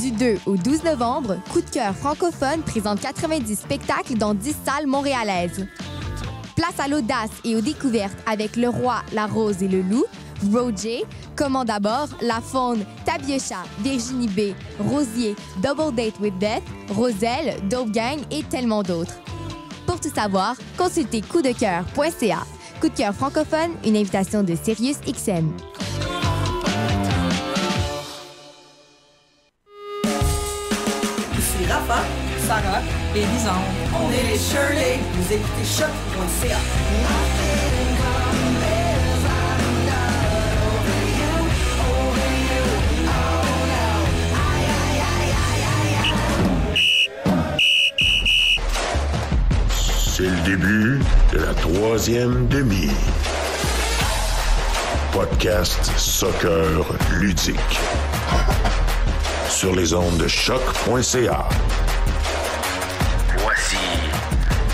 Du 2 au 12 novembre, Coup de cœur francophone présente 90 spectacles dans 10 salles montréalaises. Place à l'audace et aux découvertes avec Le Roi, la Rose et le Loup, Roger, Comment d'abord, La Faune, Tabiocha, Virginie B, Rosier, Double Date with Death, Roselle, Dope Gang et tellement d'autres. Pour tout savoir, consultez coupdecoeur.ca. Coup de cœur francophone, une invitation de Sirius XM. Ici Rafa, Sarah et Lisande. On est les Shirley. Vous écoutez choc.ca. C'est le début de la troisième demi. Podcast soccer ludique. Sur les ondes de choc.ca. Voici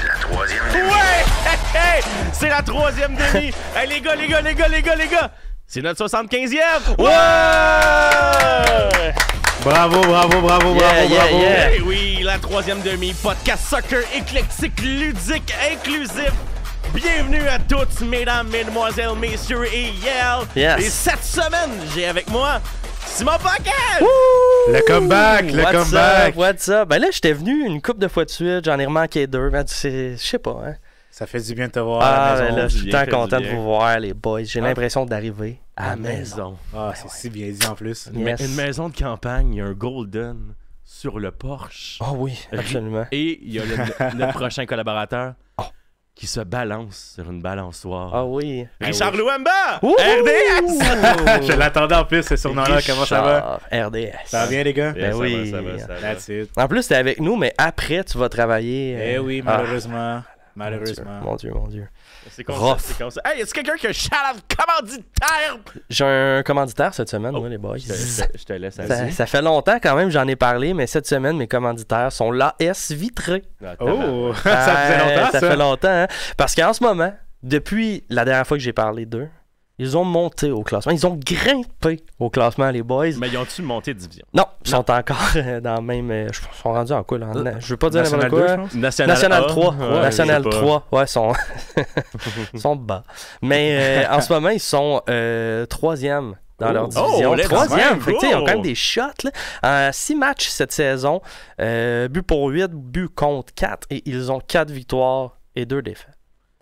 la troisième demi. Ouais! Hey! C'est la troisième demi! Hey, les gars! C'est notre 75e! Ouais! Bravo. Yeah. Oui, la troisième demi, podcast soccer éclectique, ludique, inclusif. Bienvenue à toutes, mesdames, mesdemoiselles, messieurs et Yes. Et cette semaine, j'ai avec moi Simon Paquet! Le comeback. What's up? Ben là, j'étais venu une couple de fois de suite, j'en ai remanqué deux. Ben, je sais pas, hein. Ça fait du bien de te voir à la maison. Ben là, je suis tout le temps content de bien. vous voir, les boys. J'ai l'impression d'arriver à la maison. Ah, c'est si bien dit en plus. Yes. Une maison de campagne, il y a un Golden sur le porche. Oh oui, absolument. Et il y a notre prochain collaborateur qui se balance sur une balançoire. Ah oui. Richard Louemba! Ouh! RDS! Je l'attendais en plus, ce surnom-là. Comment ça va? RDS. Ça va bien, les gars? Ben oui. Ça va. That's it. En plus, t'es avec nous, mais après, tu vas travailler. Eh oui, malheureusement. Mon Dieu. C'est comme Rough. ça, c'est comme ça. Hey, est-ce quelqu'un qui a un shout-out commanditaire? J'ai un commanditaire cette semaine, moi, les boys. Je te laisse aller. Ça fait longtemps quand même, j'en ai parlé, mais cette semaine, mes commanditaires sont l'AS Vitré. Oh, ça faisait longtemps, ça fait longtemps, hein? Parce qu'en ce moment, depuis la dernière fois que j'ai parlé d'eux, ils ont monté au classement. Ils ont grimpé au classement, les boys. Mais ils ont-tu monté de division? Non, ils sont encore dans le même... Ils sont rendus en quoi, là? Je veux pas dire n'importe National 2, je quoi. pense. National 3. Ouais, National je sais pas. 3. Ouais, ils sont bas. Mais en ce moment, ils sont troisième dans leur division. let's Troisième. go. Fait que, tu sais, ils ont quand même des shots. Là. 6 matchs cette saison. But pour 8, but contre 4. Et ils ont 4 victoires et 2 défaites.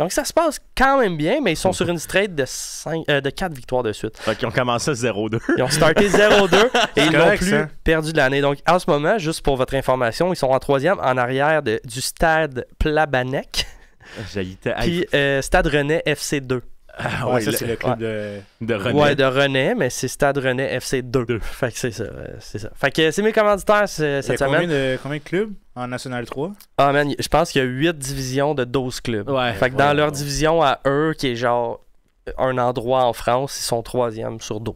Donc ça se passe quand même bien, mais ils sont sur une straight de 4 victoires de suite. Fait qu'ils ont commencé à 0-2. Ils ont starté 0-2 et ils n'ont correct, plus ça. perdu de l'année. Donc en ce moment, juste pour votre information, ils sont en troisième en arrière du stade Plabanec. Puis Stade Rennais FC2. Ah, Ouais, ça, c'est le club de René. Ouais, de Rennais, mais c'est Stade Rennais FC2. Fait que c'est ça. Fait que c'est mes commanditaires Il y a cette combien semaine. de clubs en National 3? Ah man, je pense qu'il y a 8 divisions de 12 clubs. Ouais. Fait que dans leur division à eux, qui est genre un endroit en France, ils sont 3e sur 12.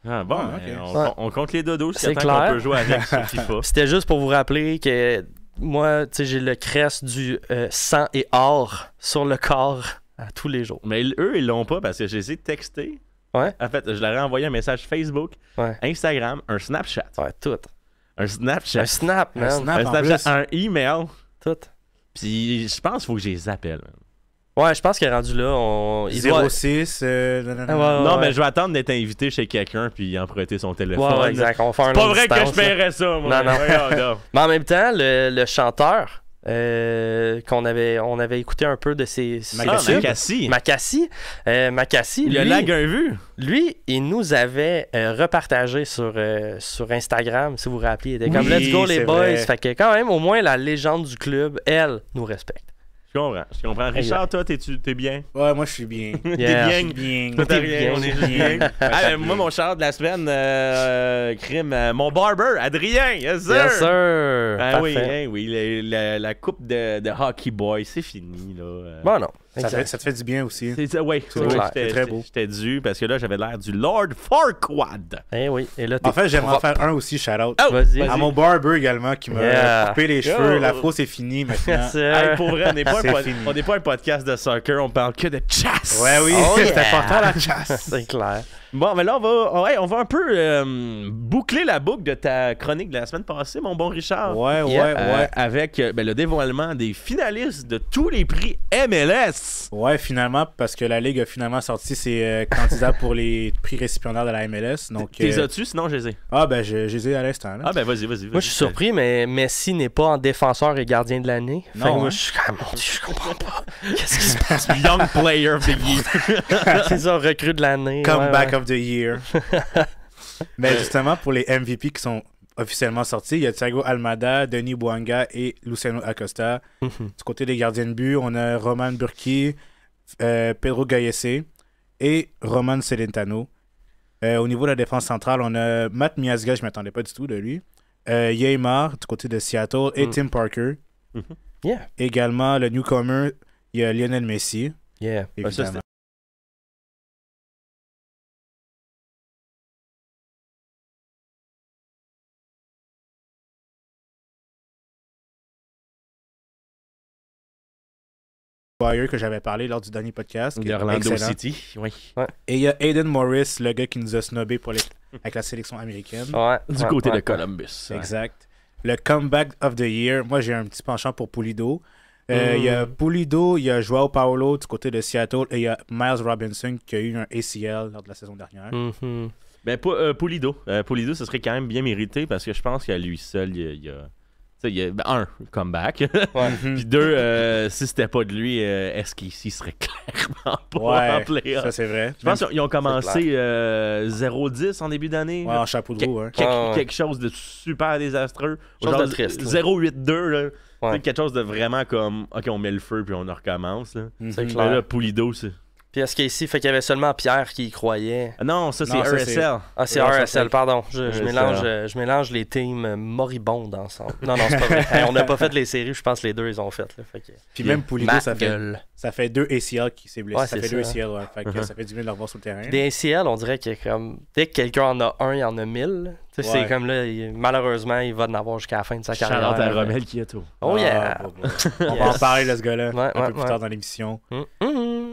Ah bon, Ah, ben, ok. on compte les dodos, C'est c'est clair clair. qu'on peut jouer avec sur FIFA. C'était juste pour vous rappeler que moi, tu sais, j'ai le crest du sang et or sur le corps à tous les jours. Mais eux, ils l'ont pas parce que j'ai essayé de texter. Ouais. En fait, je leur ai envoyé un message Facebook, Ouais. Instagram, un Snapchat. Ouais, tout. Un Snapchat. Un snap, man. Un snap. Un en Snapchat, plus. un email. Tout. Puis je pense qu'il faut que je les appelle. man. Ouais, je pense qu'il est rendu là. Il doit... 06. Ouais, Non, ouais. mais je vais attendre d'être invité chez quelqu'un puis emprunter son téléphone. Ouais, exact. On va faire un C'est pas long vrai que distance, je là. paierais ça, moi. Non. Voyons donc. Mais en même temps, le chanteur on avait écouté un peu de ses Macassi. tubes. Macassi. Macassi, Il a lui, lag un vu. lui, il nous avait repartagé sur Instagram, si vous vous rappelez. Il était comme Oui, Let's go les c'est boys. vrai. Fait que quand même, au moins, la légende du club, elle, nous respecte. Je comprends. Richard, toi, t'es bien? Ouais, moi, je suis bien. Yeah. T'es bien? Bien. Toi, t'as T'es rien, bien, on est t'es bien. bien. Ah, moi, mon char de la semaine, crime, mon barber, Adrien, yes sir! Yes, sir. Ah oui, Parfait. hein, oui, la coupe de Hockey Boy, c'est fini, là. Bon, non. Ça Exact. te fait du bien aussi. Ouais, C'est clair, j'étais c'est très beau. j'étais dû parce que là, j'avais l'air du Lord Farquaad. Eh oui. Et là, En fait, j'aimerais en propre. faire un aussi, shout-out. Oh, Vas-y. À mon barber également qui m'a Yeah. coupé les cheveux. Oh. L'afro, c'est fini maintenant. Yes, sir. Hey, pour vrai, C'est fini. on n'est pas un podcast de soccer, on parle que de chasse. Ouais, oui, Oh, c'est yeah. important la chasse. C'est clair. Bon, mais là, on va un peu boucler la boucle de ta chronique de la semaine passée, mon bon Richard. Ouais. Avec le dévoilement des finalistes de tous les prix MLS. Ouais, finalement, parce que la Ligue a finalement sorti ses candidats pour les prix récipiendaires de la MLS. Donc, T'es as-tu, sinon je les ai. Ah, ben, je les ai à l'instant. Là. Ah, ben, vas-y. Moi, je suis surpris, mais Messi n'est pas en défenseur et gardien de l'année. Fait que Non, moi, hein? je suis comme, mon Dieu, je comprends pas. Qu'est-ce qui se passe? Young Player of the Year. C'est ça, recrue de l'année. Comeback ouais. of the year. Mais justement, pour les MVP qui sont officiellement sortis, il y a Thiago Almada, Denis Bouanga et Luciano Acosta. Du côté des gardiens de but, on a Roman Burki, Pedro Gallese et Roman Celentano. Au niveau de la défense centrale, on a Matt Miazga, je ne m'attendais pas du tout de lui. Yeimar, du côté de Seattle, et Tim Parker. Yeah. Également, le newcomer, il y a Lionel Messi. Yeah. Évidemment. Que j'avais parlé lors du dernier podcast. De Orlando City, oui. Ouais. Et il y a Aiden Morris, le gars qui nous a snobé avec la sélection américaine. Du côté de Columbus. Exact. Le comeback of the year, moi j'ai un petit penchant pour Pulido. Il y a Pulido, il y a Joao Paulo du côté de Seattle et il y a Miles Robinson qui a eu un ACL lors de la saison dernière. Ben, Pulido. Pulido, ce serait quand même bien mérité parce que je pense qu'à lui seul, il y a un, comeback. Puis deux, si c'était pas de lui, est-ce qu'ici serait clairement pas en play-off? Ça c'est vrai. Je pense qu'ils ont commencé 0-10 en début d'année. Ouais, en chapeau de roue. Quelque chose de super désastreux. Chose de triste. 0-8-2, là. Ouais. Quelque chose de vraiment comme, OK, on met le feu puis on recommence. Là. C'est Mais clair. là, Pulido, c'est... Puis est-ce qu'ici, fait qu'il y avait seulement Pierre qui y croyait? Ah non, ça c'est Non, ça, RSL. Ah, c'est RSL, pardon. Je mélange les teams moribondes ensemble. Non, c'est pas vrai. Hey, on n'a pas fait les séries, je pense que les deux, ils ont fait. Là, fait que... Puis même Pulido, gueule. ça fait 2 ACL qui s'est blessé. Ouais, ça c'est fait 2 ça. ACL, ouais. Fait que ça fait du bien de le revoir sur le terrain. Des ACL, on dirait que comme dès que quelqu'un en a un, il y en a 1000. Ouais. C'est comme là, malheureusement, il va en avoir jusqu'à la fin de sa carrière. Charlotte à Romel qui a tout. Oh yeah! On va en parler de ce gars-là un peu plus ouais. tard dans l'émission.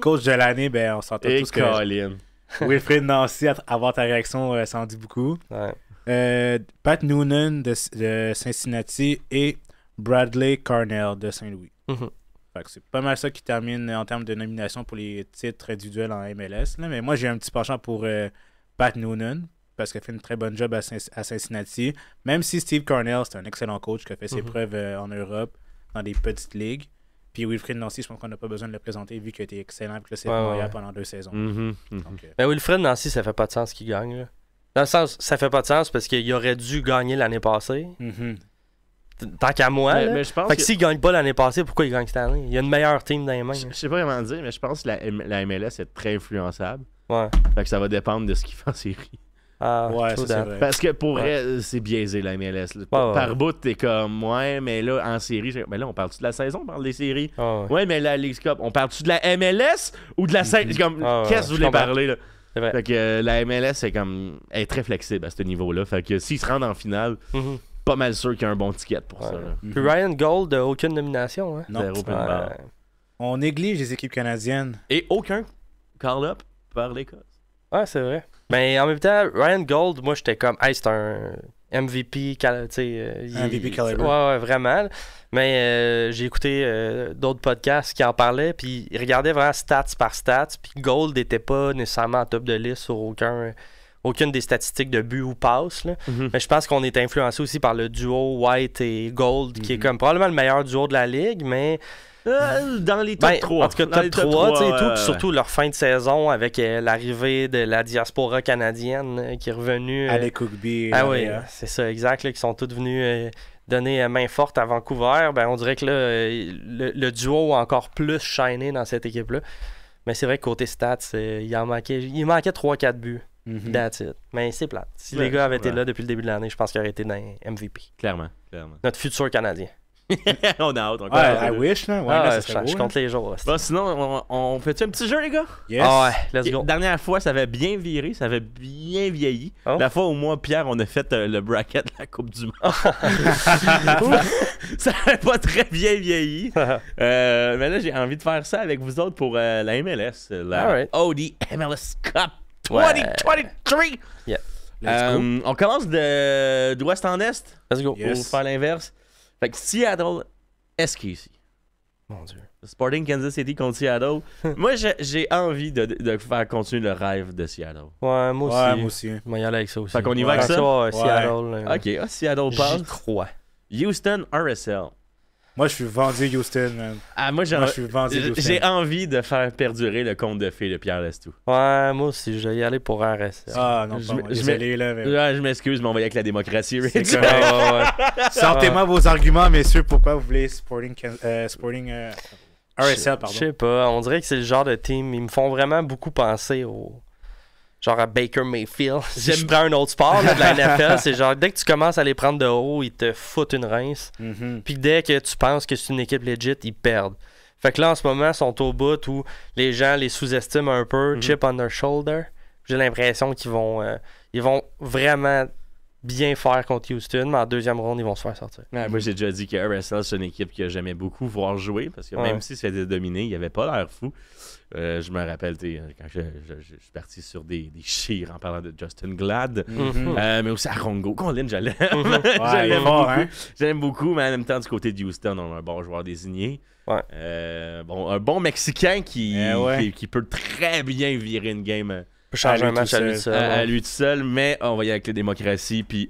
Coach de l'année, ben on s'entend tous que Colin. Wilfried Nancy, avoir ta réaction, ça en dit beaucoup. Ouais. Pat Noonan de Cincinnati et Bradley Carnell de Saint-Louis. Fait que c'est pas mal ça qui termine en termes de nomination pour les titres individuels en MLS. Là. Mais moi, j'ai un petit penchant pour Pat Noonan parce qu'il a fait une très bonne job à Cincinnati. Même si Steve Carnell, c'est un excellent coach qui a fait ses preuves en Europe, dans des petites ligues. Puis Wilfried Nancy, je pense qu'on n'a pas besoin de le présenter vu qu'il a été excellent avec le CF Montréal pendant 2 saisons. Donc, Ben Wilfried Nancy, ça fait pas de sens qu'il gagne. Là. Dans le sens, ça fait pas de sens parce qu'il aurait dû gagner l'année passée. Tant qu'à moi. Mais je pense fait que s'il gagne pas l'année passée, pourquoi il gagne cette année? Il y a une meilleure team dans les mains. Je sais pas comment dire, mais je pense que la MLS est très influençable. Ouais. Fait que ça va dépendre de ce qu'il fait en série. Ah, ouais, ça c'est vrai. Parce que pour vrai, c'est biaisé la MLS. Là. Par bout, t'es comme, ouais, mais là, en série, mais là, on parle-tu de la saison, on parle des séries? Ouais, mais la League Cup, on parle-tu de la MLS ou de la saison? Qu'est-ce que vous voulez parler, là? C'est vrai. Fait que la MLS, c'est comme, elle est très flexible à ce niveau-là. Fait que s'ils se rendent en finale, pas mal sûr qu'il y a un bon ticket pour ça. Là. Puis Ryan Gold, aucune nomination. Hein? Non. Zéro open bar. On néglige les équipes canadiennes. Et aucun call-up par l'Écosse. Ouais, c'est vrai. Mais en même temps, Ryan Gold, moi, j'étais comme, hey, c'est un MVP, tu sais. MVP caliber. Ouais, vraiment. Mais j'ai écouté d'autres podcasts qui en parlaient, puis ils regardaient vraiment stats par stats, puis Gold n'était pas nécessairement en top de liste sur aucune des statistiques de but ou passe. Là. Mais je pense qu'on est influencé aussi par le duo White et Gold, qui est comme probablement le meilleur duo de la ligue, mais... dans les top 3. En tout cas, top 3, tu sais, tout. Puis surtout leur fin de saison avec l'arrivée de la diaspora canadienne qui est revenue. Alec Cookby. Ah oui, c'est ça, exact. Là, qui sont tous venus donner main forte à Vancouver. Ben, on dirait que là, le duo a encore plus shiné dans cette équipe-là. Mais c'est vrai que côté stats, il manquait 3-4 buts. That's it. Mais c'est plate. Si les gars avaient été là depuis le début de l'année, je pense qu'ils auraient été dans les MVP. Clairement. Notre futur Canadien. On a hâte. I wish, là. Ouais, là, ça serait je beau, compte les jours. Bon, sinon, on fait-tu un petit jeu, les gars? Yes. Ah ouais, let's go. Dernière fois, ça avait bien viré, ça avait bien vieilli. Oh. La fois où moi, Pierre, on a fait le bracket de la Coupe du Monde. Ça avait pas très bien vieilli. Mais là, j'ai envie de faire ça avec vous autres pour la MLS. La Alright. OD MLS Cup 2023. Yeah. Let's go. On commence d'ouest en est Let's go. Yes. pour faire l'inverse. Fait que Seattle, SKC. Mon Dieu. Sporting Kansas City contre Seattle. Moi, j'ai envie de faire continuer le rêve de Seattle. Ouais, moi aussi. Ouais, moi aussi. Je vais y aller avec ça aussi. Fait qu'on y va avec ça? Ouais, Seattle. Ok, Seattle passe. J'y crois. Houston, RSL. Moi, je suis vendu Houston, man. Ah, moi, Moi, je suis vendu Houston. j'ai envie de faire perdurer le conte de fées de Pierre Lestou. Ouais, moi aussi, je vais y aller pour RSL. Ah, non, Je pas moi. mets- Désolé, là, mais... Ouais, je m'excuse, mais on va y aller avec la démocratie. C'est Rich. correct. Ouais. Sortez-moi vos arguments, messieurs, pourquoi vous voulez Sporting RSL, pardon. Je sais pas, on dirait que c'est le genre de team, ils me font vraiment beaucoup penser au... Genre à Baker Mayfield. Si je prends un autre sport là, de la NFL, c'est genre dès que tu commences à les prendre de haut, ils te foutent une rince. Mhm. Puis dès que tu penses que c'est une équipe legit, ils perdent. Fait que là, en ce moment, ils sont au bout où les gens les sous-estiment un peu, chip on their shoulder. J'ai l'impression qu'ils vont vraiment bien faire contre Houston, mais en deuxième ronde, ils vont se faire sortir. Ouais, moi, j'ai déjà dit que RSL, c'est une équipe que j'aimais beaucoup voir jouer parce que Ouais. même si c'était dominé, il n'y avait pas l'air fou. Je me rappelle quand je suis parti sur des chires en parlant de Justin Glad, Mhm. mais aussi à Rongo. Colin, j'allais. Ouais, il est fort, hein? J'aime beaucoup, mais en même temps, du côté de Houston, on a un bon joueur désigné. Ouais. Un bon Mexicain qui peut très bien virer une game peut changer lui un match tout à lui seul. seul. à lui tout seul, mais on va y aller avec la démocratie. Puis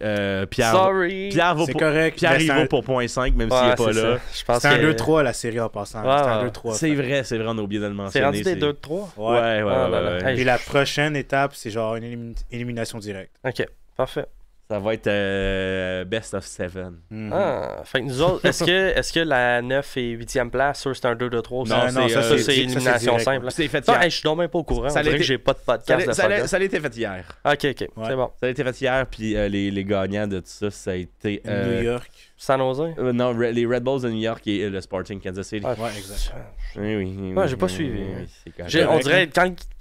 Pierre, Sorry. Pierre va C'est pour, correct. Pierre mais il c'est va un- pour 0.5, même s'il Ouais, n'est pas c'est là. ça. Je pense C'est un que 2-3 la série en passant. Ouais, C'est un ouais. 2-3. C'est vrai, on a oublié de le mentionner. c'est rendu des 2-3. Ouais. Ouais. Ah, là, là. Hey, Puis la prochaine étape, c'est genre une élimination directe. Ok, parfait. Ça va être best of 7. Mhm. Ah, fait que nous autres, est-ce que la 9 et 8e place, sûr, c'est un 2-2-3 aussi? Non, Non, c'est, ça, ça, c'est c'est élimination direct, simple. C'est fait Ah, hier. hey, je suis donc même pas au courant. Ça On dirait l'était- que j'ai pas de podcast de podcast. Ça a été fait hier. Ok, ok, Ouais. c'est bon. Ça a été fait hier, puis les gagnants de tout ça, ça a été... New York. San Jose? Non, les Red Bulls de New York et le Sporting Kansas City. Ah, Ouais, exact. Oui. Ouais, j'ai pas suivi. c'est correct. On dirait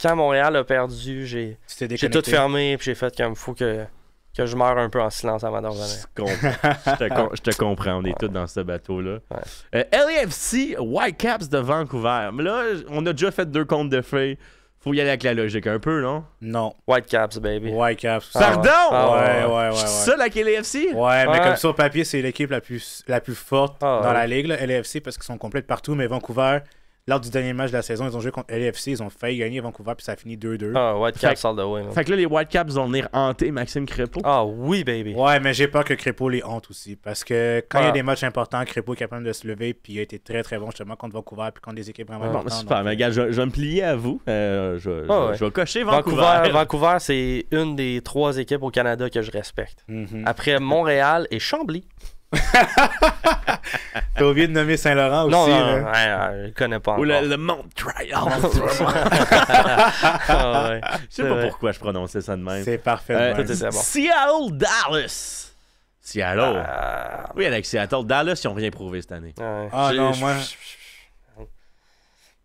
quand Montréal a perdu, j'ai C'était tout déconnecté. fermé puis j'ai fait comme faut que je meure un peu en silence avant de revenir. Je te comprends, on est tous dans ce bateau-là. LAFC Whitecaps de Vancouver. Mais là, on a déjà fait 2 comptes de feuilles. Faut y aller avec la logique un peu, non? Non. Whitecaps, baby. Whitecaps. Pardon? Ouais. Je suis seul avec LAFC? Ouais, mais Ouais. comme sur papier, c'est l'équipe la plus forte Ah, dans ouais. la ligue, là, LAFC, parce qu'ils sont complets de partout. Mais Vancouver, lors du dernier match de la saison, ils ont joué contre LAFC, ils ont failli gagner Vancouver, puis ça a fini 2-2. Ah, Whitecaps Fait- all the way. man. Fait que là, les Whitecaps vont venir hanter Maxime Crépeau. Ah oui, baby. Ouais, mais j'ai peur que Crépeau les hante aussi. Parce que quand il y a Ouais. des matchs importants, Crépeau est capable de se lever, puis il a été très très bon justement contre Vancouver, puis contre des équipes vraiment Ouais, Bon, importantes. super, donc, mais gars, je vais me plier à vous. Je vais cocher Vancouver, c'est une des 3 équipes au Canada que je respecte. mhm. Après Montréal et Chambly. T'as oublié de nommer Saint-Laurent aussi. Non, là. je le connais pas Ou encore. le Montreal. Ah, ouais. Je sais pas pourquoi je prononçais ça de même. C'est parfait. de même. tout est bon. Seattle, Dallas. Seattle. Ah, Oui, avec Seattle. Dallas, ils n'ont rien prouvé cette année. ouais. Ah, non, moi-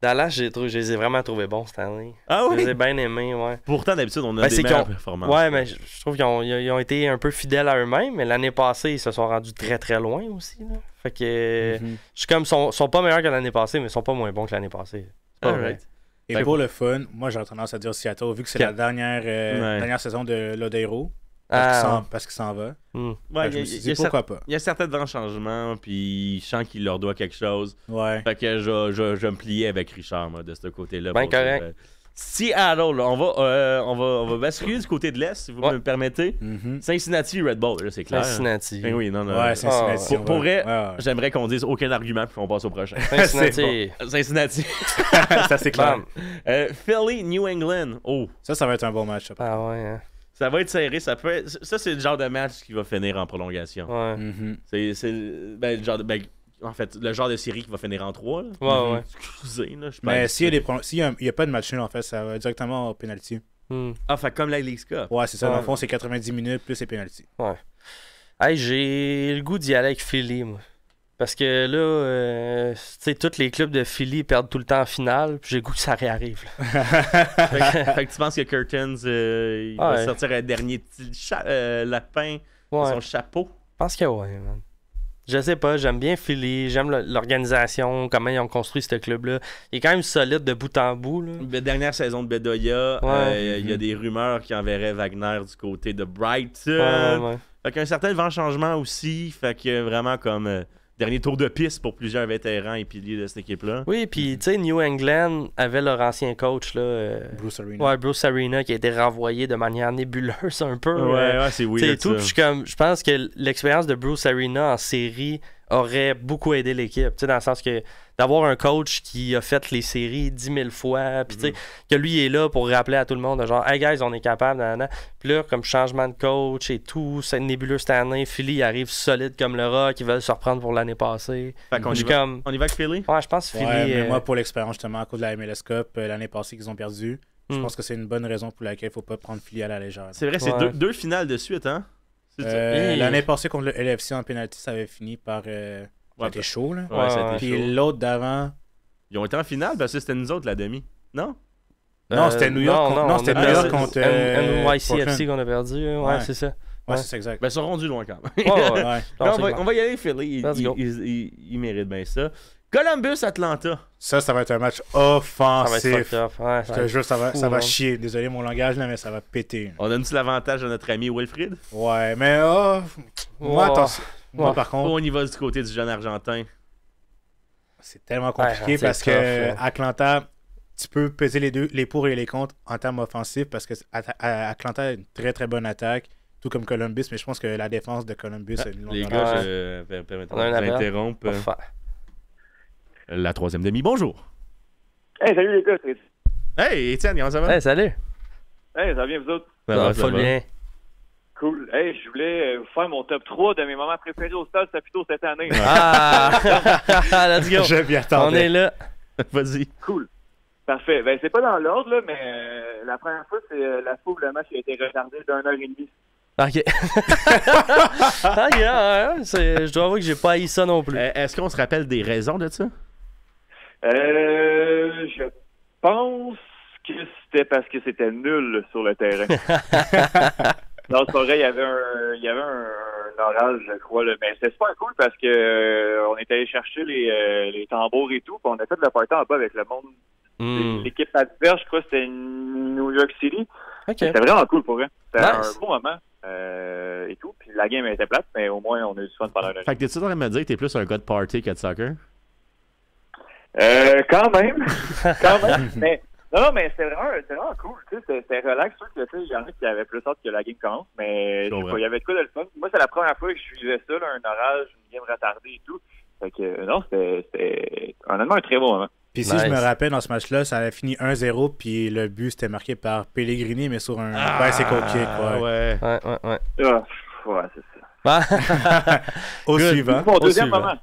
Dallas, je les ai vraiment trouvés bons cette année. Ah Je les oui? ai bien aimés, ouais. Pourtant, d'habitude, on a Ben, des c'est meilleures qu'ils ont- performances. Ouais, mais je trouve qu'ils ont été un peu fidèles à eux-mêmes, mais l'année passée, ils se sont rendus très très loin aussi. Là. Fait que Mhm. je suis comme, sont pas meilleurs que l'année passée, mais ils sont pas moins bons que l'année passée. C'est pas vrai. Alright. Et Fait pour le fun, moi j'ai tendance à dire Seattle, vu que c'est Ok. la dernière saison de Lodeiro, Ah, parce qu'il s'en va. hmm. Ouais, je me suis il y a dit pourquoi pas. il y a certains grands changements, puis je sens qu'il leur doit quelque chose. Ouais. Fait que je vais me plier avec Richard, moi, de ce côté-là. Ben pour correct. dire, Seattle, là, on va basculer du côté de l'Est, si vous Ouais. me permettez. Mhm. Cincinnati, Red Bull, là, c'est clair. Cincinnati. Ben oui, non, non. Ouais, Cincinnati. Pour vrai, Ouais, ouais. j'aimerais qu'on dise aucun argument puis qu'on passe au prochain. Cincinnati. Cincinnati. Ça c'est clair. Bam. Philly, New England. Oh, Ça va être un bon match. ça. Ah ouais, hein. ça va être serré. Ça, c'est le genre de match qui va finir en prolongation. Ouais. Mhm. C'est le genre de... en fait, le genre de série qui va finir en 3. Là. Ouais, ouais. Excusez, là, je suis Mais pas s'il y a pas de match nul, en fait, ça va directement au penalty. Hmm. Ah, fait comme la League Cup. Ouais, c'est ça. Dans Ouais. le fond, c'est 90 minutes plus les penalty. Hey, j'ai le goût d'y aller avec Philly, moi. Parce que là, tu sais, tous les clubs de Philly perdent tout le temps en finale, puis j'ai le goût que ça réarrive. là. Fait que tu penses que Curtains, il Ouais. va sortir un dernier petit lapin de Ouais. son chapeau? Je pense que ouais, man. Je sais pas, j'aime bien Philly, j'aime l'organisation, comment ils ont construit ce club-là. Il est quand même solide de bout en bout. Là. Dernière saison de Bedoya, il y a des rumeurs qui enverraient Wagner du côté de Brighton. Ouais. Fait qu'un certain vent changement aussi. Fait que vraiment comme dernier tour de piste pour plusieurs vétérans et piliers de cette équipe-là. Oui, puis tu sais, New England avait leur ancien coach, là. Bruce Arena. Ouais, Bruce Arena, qui a été renvoyé de manière nébuleuse un peu. Ouais, c'est weird. Tout, je pense que l'expérience de Bruce Arena en série aurait beaucoup aidé l'équipe. Dans le sens que d'avoir un coach qui a fait les séries 10 000 fois, puis que lui est là pour rappeler à tout le monde, genre, hey guys, on est capable, nanana. Puis là, comme changement de coach et tout, c'est nébuleux cette année, Philly arrive solide comme le rock, ils veulent se reprendre pour l'année passée. Fait qu'on y va, on y va avec Philly? Ouais, je pense Philly. Ouais, mais moi, pour l'expérience, justement, à cause de la MLS Cup, l'année passée qu'ils ont perdu, je pense que c'est une bonne raison pour laquelle il ne faut pas prendre Philly à la légère. C'est vrai, c'est deux finales de suite, hein? L'année passée contre le LFC en pénalty, ça avait fini par. Ça a été chaud, là. Ouais, ça a été chaud. Puis l'autre d'avant. Ils ont été en finale parce que c'était nous autres, la demi. Non? Non, c'était New York. Non, c'était New York contre. NYCFC qu'on a perdu. Ouais, c'est ça. Ouais, c'est exact. Ben, ils sont rendus loin quand même. Ouais. On va y aller, Philly. Ils méritent bien ça. Columbus, Atlanta. Ça va être un match offensif. Ça va être je te jure, ça va chier. Désolé mon langage, là, mais ça va péter. On donne-tu l'avantage à notre ami Wilfried? Ouais, mais moi, attention. Moi, par contre. On y va du côté du jeune Argentin. C'est tellement compliqué parce que Atlanta, tu peux peser les pour et les contre en termes offensifs parce que Atlanta a une très très bonne attaque, tout comme Columbus, mais je pense que la défense de Columbus est une longue. Les gars, je vais permettre de vous interrompre. La troisième demi, bonjour. Hey, salut les gars, c'est... Hey, Étienne, comment ça va? Hey, salut. Hey, ça va bien vous autres? Ça va bien. Cool. Hey, je voulais vous faire mon top 3 de mes moments préférés au stade Saputo cette année. Let's go. Je m'y attendais. On est là. Vas-y. Cool. Parfait. Ben, c'est pas dans l'ordre, là, mais la première fois, c'est la fois où le match a été retardé d'1h30. OK. Je dois avouer que j'ai pas haï ça non plus. Est-ce qu'on se rappelle des raisons de ça? Je pense que c'était parce que c'était nul sur le terrain. Non, c'est pas vrai, il y avait un orage, je crois, là. Mais c'était super cool parce que on est allé chercher les tambours et tout, puis on a fait le party en bas avec le monde. L'équipe adverse, je crois que c'était New York City. Okay. C'était vraiment cool pour eux. C'était nice. un bon moment et tout. Puis la game était plate, mais au moins on a eu du fun pendant la nuit. Fait que t'es-tu en train de me dire que t'es plus un gars de party que de soccer? Quand même. Mais non, mais c'était vraiment cool. C'était relax. Sûr que il y en a qui avaient plus hâte que la game commence, mais je sais pas, il y avait de quoi de le fun. Moi, c'est la première fois que je suivais ça, là, un orage, une game retardée et tout. Fait que non, c'était honnêtement un très bon moment. Puis si je me rappelle, dans ce match-là, ça avait fini 1-0, puis le but c'était marqué par Pellegrini, mais sur un bicycle kick. Ouais, c'est ça. Au suivant. Mon deuxième moment.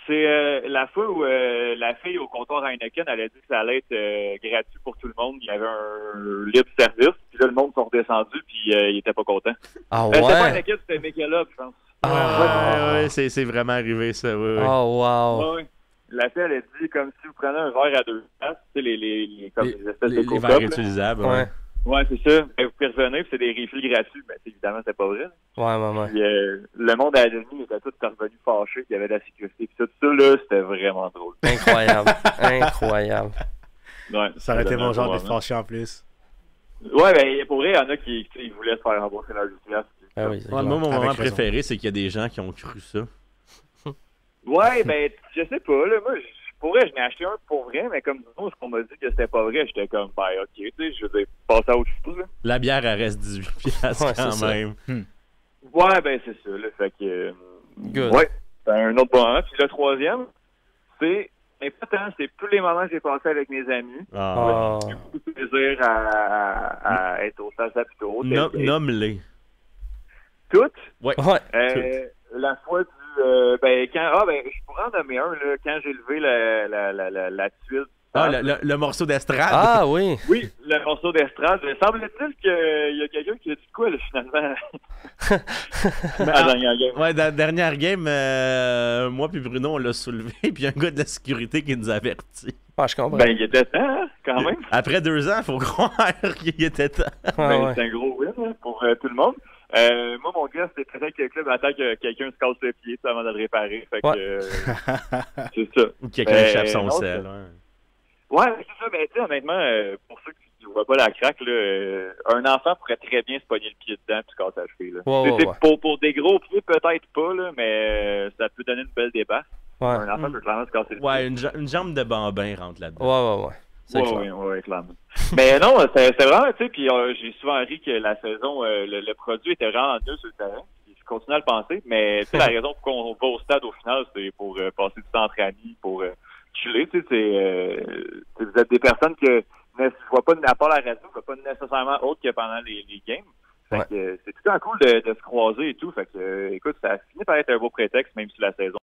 C'est la fois où la fille au comptoir Heineken, elle a dit que ça allait être gratuit pour tout le monde. Il y avait un libre service. Puis là, le monde sont redescendus, puis ils étaient pas contents. Ah ouais? C'était pas Heineken, c'était Michelob, je pense. Ouais, c'est vraiment arrivé, ça. Ouais. Oh, wow. Ouais. La fille, elle a dit comme si vous prenez un verre à 2 places, tu sais, les espèces de les verres réutilisables. Ouais, c'est ça. Ben, vous pouvez revenir, puis c'est des refils gratuits. Ben, évidemment, c'est pas vrai. Ouais. Puis, le monde à la demi était tout revenu fâché, puis il y avait de la sécurité. Puis tout ça, là, c'était vraiment drôle. Incroyable. Ouais, ça aurait été mon genre d'être fâché en plus. Ouais, ben, pour vrai, il y en a qui voulaient se faire rembourser leur place. Moi, mon moment préféré, c'est qu'il y a des gens qui ont cru ça. Ouais, ben, je sais pas, là. Moi, pour vrai, je m'ai acheté un pour vrai, mais comme nous, ce qu'on m'a dit que c'était pas vrai, j'étais comme, ben, ok, tu sais, je vais passer à autre chose, là. La bière, elle reste 18$ quand même. Ouais, ben, c'est ça, là. Fait que. Good. Ouais, c'est un autre bon moment. Puis le troisième, c'est. Mais pas tant, c'est tous les moments que j'ai passés avec mes amis. J'ai eu beaucoup de plaisir à être au stade Saputo. Nomme-les. Toutes? Ouais. La fois du. Je pourrais en nommer un, là, quand j'ai levé la tuile. Le morceau d'estrade. Ah oui. Oui, le morceau d'estrade. Semble-t-il qu'il y a quelqu'un qui a dit quoi, là, finalement? La dernière game. Ouais, dans la dernière game, moi puis Bruno, on l'a soulevé, puis il y a un gars de la sécurité qui nous a avertis. Je comprends. Ben, il était temps, hein, quand même. Après 2 ans, il faut croire qu'il était temps. C'est un gros win, hein, pour tout le monde. Moi, mon gars, c'était peut-être que le club attend que quelqu'un se casse le pied avant de le réparer. Fait que, c'est ça. Ou quelqu'un échappe son sel. Ouais, c'est ça. Mais tu sais, honnêtement, pour ceux qui ne voient pas la craque, là, un enfant pourrait très bien se pogner le pied dedans et se casser la cheville. Là. Pour des gros pieds, peut-être pas, là, mais ça peut donner une belle débasse. Ouais. Un enfant peut clairement se casser le pied. Ouais, une jambe de bambin rentre là-dedans. Ouais. Ouais, clairement. Mais non, c'est vraiment, tu sais, puis j'ai souvent ri que la saison, le produit était vraiment nul sur le terrain. Je continue à le penser, mais tu sais, la raison pour qu'on va au stade au final, c'est pour passer du temps entre amis, pour chiller, tu sais, vous êtes des personnes que ne voient pas, à part la radio, ne voient pas nécessairement autre que pendant les games. Fait que c'est tout le temps cool de se croiser et tout. Fait que, écoute, ça finit par être un beau prétexte, même si la saison.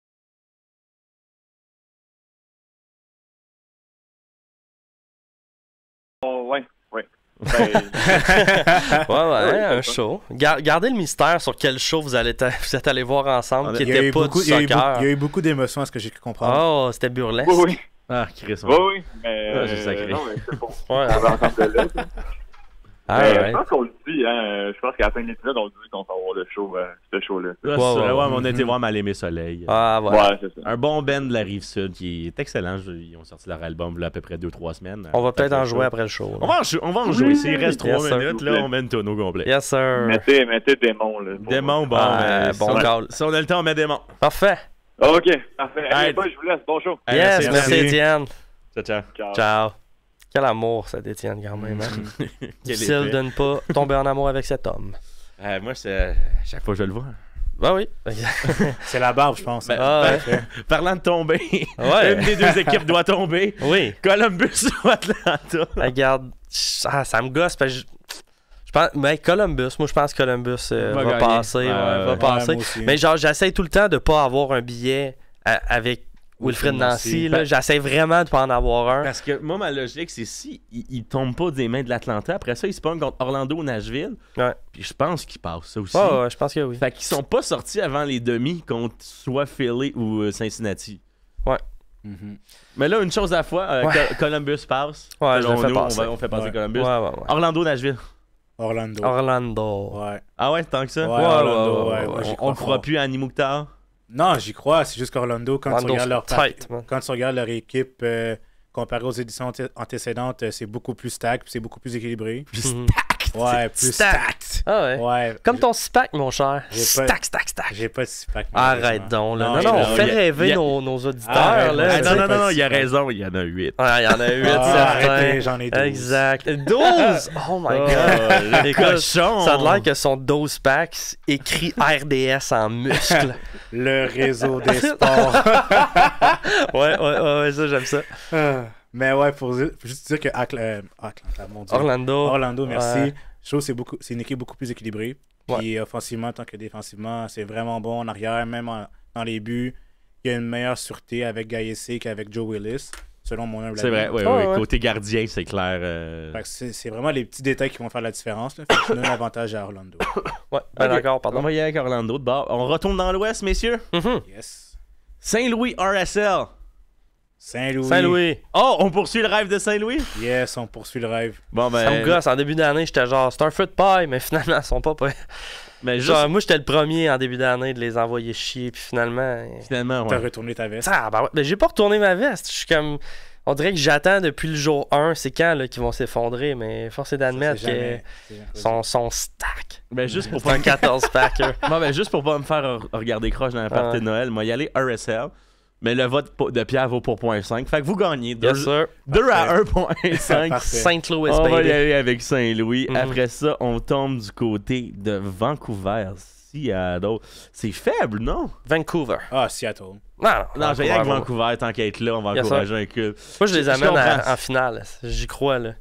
Ouais. Un show. Gardez le mystère sur quel show vous êtes allés voir ensemble qui n'était pas du soccer. Il y a eu beaucoup d'émotions à ce que j'ai pu comprendre. Oh, c'était burlesque. Oui. Ah, Chris. Oui, mais. J'ai sacré. Non, mais c'est bon. Ouais. On va ensemble de là. Ouais. Je pense qu'on le dit, hein. Je pense qu'à la fin de l'épisode, on le dit qu'on va voir le show, ce show-là. Ouais, on a été voir Mal-Aimé Soleil. Ah, ouais. Ouais, c'est ça. Un bon band de la Rive-Sud qui est excellent. Ils ont sorti leur album il y a à peu près 2-3 semaines. On va peut-être en jouer après le show. On va en jouer. S'il reste 3 minutes, sir. là, on met une tonneau complet. Yes, sir. Mettez Démon, là. Démon, bon. bon call. Si on a le temps, on met Démon. Parfait. OK, parfait. Hey. Allez, je vous laisse. Bon show. Yes, merci Étienne. Ciao. Ciao. Quel amour, cet Étienne, quand même. Hein? Difficile de ne pas tomber en amour avec cet homme. Moi, c'est à chaque fois que je le vois. Bah oui. C'est la barbe, je pense. Parlant de tomber, Ouais. une des deux équipes doit tomber. Oui. Columbus ou Atlanta. Regarde, ça me gosse parce que je pense, mais Columbus, moi je pense que Columbus va gagner. passer. Va passer. moi aussi. Mais genre, j'essaie tout le temps de pas avoir un billet avec Wilfrid Nancy. Là. J'essaie vraiment de pas en avoir un. Parce que moi, ma logique, c'est si il tombe pas des mains de l'Atlanta, après ça, il se pogne contre Orlando ou Nashville. Ouais. Puis je pense qu'il passe ça aussi. Ouais, je pense que oui. Fait qu'ils sont pas sortis avant les demi contre soit Philly ou Cincinnati. Ouais. Mais là, une chose à la fois, Columbus passe. Ouais, Selon je le fais nous, passer. on fait passer Ouais. Columbus. Ouais. Orlando, Nashville. Orlando. Ouais. Ah ouais, tant que ça? Ouais, Orlando, ouais. On le fera plus à Annie Mouktar. Non, j'y crois. C'est juste qu'Orlando, quand tu regardes leur tight, man. quand tu regardes leur équipe comparée aux éditions antécédentes, c'est beaucoup plus stack, c'est beaucoup plus équilibré. Ouais, plus stacked. Ah ouais. Ouais. Comme ton SPAC, mon cher. J'ai pas- Stack. J'ai pas de six-pack. Arrête donc, là. Non, Non, il y en a- on fait il y a- rêver il y a- nos auditeurs, Ah, là. ouais, Non, il a raison, il y en a 8. Ouais, il y en a 8, Arrêtez, certains. j'en ai 12. Exact. 12! Oh my god. Écoute, cochon. ça a l'air que son 12 packs écrit RDS en muscles. Le réseau des sports. ouais, ça, j'aime ça. Mais ouais, pour juste dire que Atlanta, mon Dieu. Orlando, merci. Ouais. Je trouve que c'est une équipe beaucoup plus équilibrée. Puis offensivement, tant que défensivement, c'est vraiment bon en arrière, même dans les buts. Il y a une meilleure sûreté avec Gaillessé qu'avec Joe Willis, selon mon humble C'est vrai, avis. ouais. Côté gardien, c'est clair. Fait que c'est vraiment les petits détails qui vont faire la différence. Là. Fait que je donne l'avantage à Orlando. Ouais, ben Ok. d'accord, On pardon. va y aller avec Orlando de bord. On retourne dans l'Ouest, messieurs. Yes. Saint-Louis RSL. Saint-Louis. Oh, on poursuit le rêve de Saint-Louis? Yes, on poursuit le rêve. Bon, ben. Ça me gosse. En début d'année, j'étais genre, c'est un feu de paille, mais finalement, ils sont pas prêts. Mais juste, Genre, moi, j'étais le premier en début d'année de les envoyer chier, puis finalement. finalement, T'as ouais. retourné ta veste. Ah, ben ouais. Ben, j'ai pas retourné ma veste. Je suis comme. On dirait que j'attends depuis le jour 1. C'est quand là, qu'ils vont s'effondrer, mais force est d'admettre C'est que jamais- son stack. Ben, juste pour C'est pas un 14 pack. Bon, ben, juste pour pas me faire regarder croche dans la partie Ouais. de Noël, moi, y aller RSL. Mais le vote de Pierre vaut pour 0.5. Fait que vous gagnez 2 Yes, sir. à 1.5. Parfait. Saint Louis, On va y baby. aller avec Saint-Louis. Mhm. Après ça, on tombe du côté de Vancouver. Seattle. C'est faible, non? Vancouver. Ah, Seattle. Non, je vais y aller avec va. Vancouver tant qu'à être là. On va Yes, encourager un club. Moi, je les Je amène comprends. en finale. J'y crois, là.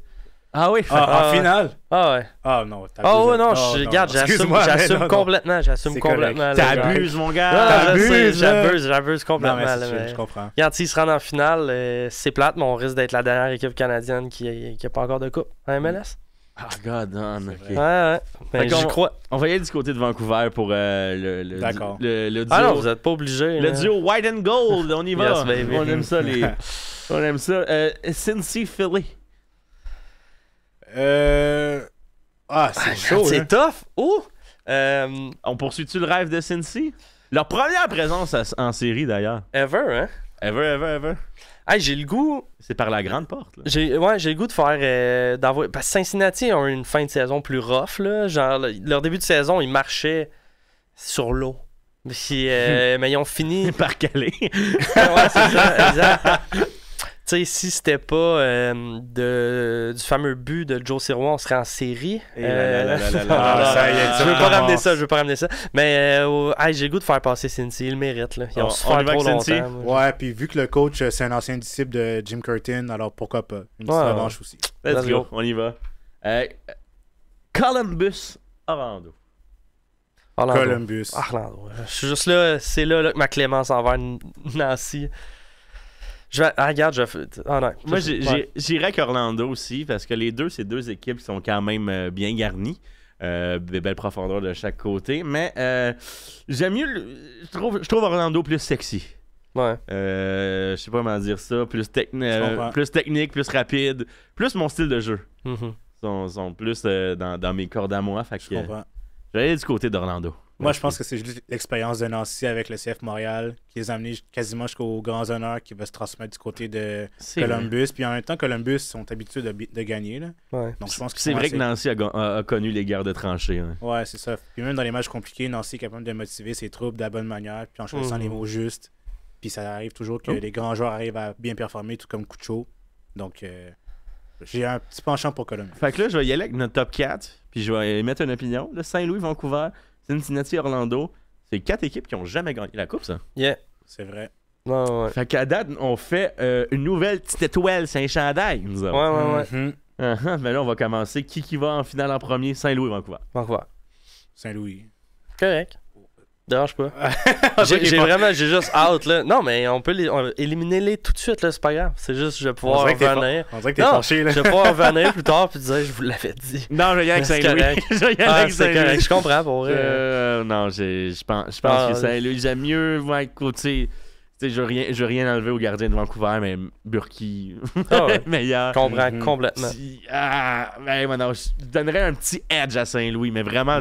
Ah oui, Ah, en ouais. finale? Ah ouais. Ah non. Ah ouais, non, regarde, j'assume Excuse-moi, mais j'assume non, non. complètement. J'assume C'est complètement. correct. là, genre. t'abuses, mon Non, gars. non, je T'abuses, sais, là. j'abuse Non, complètement. mais là, c'est- mais- je comprends. Regarde, s'ils se rendent en finale, c'est plate, mais on risque d'être la dernière équipe canadienne qui n'a pas encore de coupe en MLS. Ah, God, non. C'est ok. vrai. Ouais. Fait Mais qu'on- j'y crois. On va y aller du côté de Vancouver pour le D'accord. le duo. Ah non, vous n'êtes pas obligés. Le là. duo White and Gold, on y va. Yes, baby. On aime ça, les. On aime ça. Cincy Philly. Ah, c'est chaud, C'est hein. tough. Oh! On poursuit-tu le rêve de Cincy? Leur première présence en série, d'ailleurs. Ever, hein? Ever. Hey, j'ai le goût. C'est par la grande porte, là. J'ai le goût de faire. Parce que Cincinnati ont une fin de saison plus rough, là. Genre, leur début de saison, ils marchaient sur l'eau. Puis, mais ils ont fini. Par Calais. Ouais, c'est ça, exact. Tu sais, si c'était pas du fameux but de Joe Sirois, on serait en série. Ça y est, Je veux pas ramener ça. Mais hey, j'ai le goût de faire passer Cincy, il le mérite. Là. Ils ont souffert trop longtemps. Ouais, puis vu que le coach, c'est un ancien disciple de Jim Curtin, alors pourquoi pas? Une petite revanche aussi. Let's go, on y va. Columbus, Orlando. Columbus. Orlando. Je suis juste là, c'est là que ma clémence envers Nancy. Regarde, non. Moi, j'irais avec Orlando aussi, parce que les deux, c'est deux équipes qui sont quand même bien garnies. Des belles profondeurs de chaque côté. Mais j'aime mieux. Je trouve Orlando plus sexy. Ouais. Je sais pas comment dire ça. Plus technique, plus rapide. Plus mon style de jeu. Sont plus dans mes cordes à moi. Fait que je vais aller du côté d'Orlando. Moi, je pense que c'est juste l'expérience de Nancy avec le CF Montréal qui les a amenés quasiment jusqu'aux grands honneurs qui va se transmettre du côté de Columbus. Puis en même temps, Columbus sont habitués de gagner. Là. Ouais. Donc, je pense que c'est vrai que Nancy a connu les guerres de tranchées. Hein. Ouais, c'est ça. Puis même dans les matchs compliqués, Nancy est capable de motiver ses troupes de la bonne manière, puis en choisissant les mots justes. Puis ça arrive toujours que les grands joueurs arrivent à bien performer, tout comme Cucho. Donc, j'ai un petit penchant pour Columbus. Fait que là, je vais y aller avec notre top 4, puis je vais émettre une opinion. Là, Saint-Louis, Vancouver, Cincinnati, Orlando, c'est 4 équipes qui n'ont jamais gagné la coupe, ça. Yeah. C'est vrai. Ouais. Fait qu'à date, on fait une nouvelle petite étoile, c'est un chandail, nous avons. Ouais. Mais là, on va commencer. Qui va en finale en premier? Saint-Louis, Vancouver. Saint-Louis. Correct. Dérange pas. j'ai juste out là. Non, mais on peut éliminer-les tout de suite là, c'est pas grave. C'est juste je vais pouvoir revenir. On dirait que t'es fâché là. Je vais pouvoir revenir plus tard puis dire je vous l'avais dit. Non, je vais y aller avec Saint-Louis. C'est correct, je comprends pour vrai. Non, je pense que Saint-Louis, j'aime mieux côté. Je veux rien enlever au gardien de Vancouver, mais Burki meilleur. Je comprends complètement. Maintenant, je donnerais un petit edge à Saint-Louis, mais vraiment.